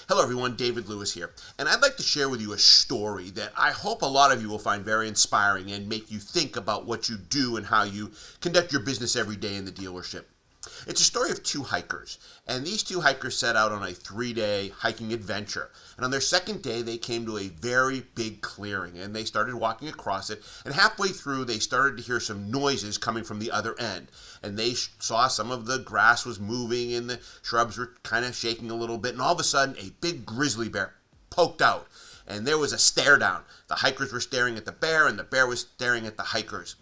Hello everyone, David Lewis here, and I'd like to share with you a story that I hope a lot of you will find very inspiring and make you think about what you do and how you conduct your business every day in the dealership. It's a story of two hikers, and these two hikers set out on a 3-day hiking adventure. And on their second day, they came to a very big clearing, and they started walking across it. And halfway through, they started to hear some noises coming from the other end. And they saw some of the grass was moving, and the shrubs were kind of shaking a little bit. And all of a sudden, a big grizzly bear poked out, and there was a stare down. The hikers were staring at the bear, and the bear was staring at the hikers.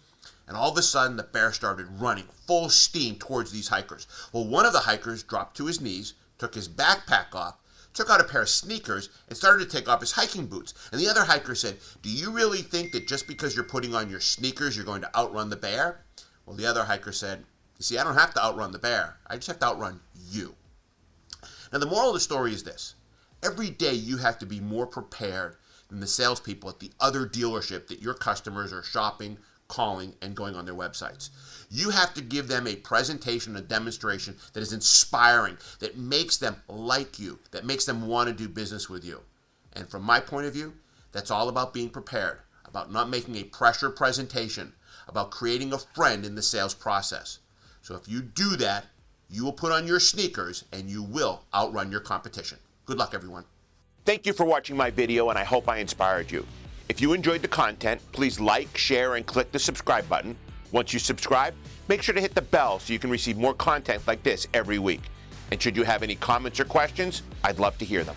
And all of a sudden, the bear started running full steam towards these hikers. Well, one of the hikers dropped to his knees, took his backpack off, took out a pair of sneakers, and started to take off his hiking boots. And the other hiker said, "Do you really think that just because you're putting on your sneakers, you're going to outrun the bear?" Well, the other hiker said, "You see, I don't have to outrun the bear. I just have to outrun you." Now, the moral of the story is this. Every day, you have to be more prepared than the salespeople at the other dealership that your customers are shopping, calling, and going on their websites. You have to give them a presentation, a demonstration that is inspiring, that makes them like you, that makes them want to do business with you. And from my point of view, that's all about being prepared, about not making a pressure presentation, about creating a friend in the sales process. So if you do that, you will put on your sneakers and you will outrun your competition. Good luck, everyone. Thank you for watching my video, and I hope I inspired you. If you enjoyed the content, please like, share, and click the subscribe button. Once you subscribe, make sure to hit the bell so you can receive more content like this every week. And should you have any comments or questions, I'd love to hear them.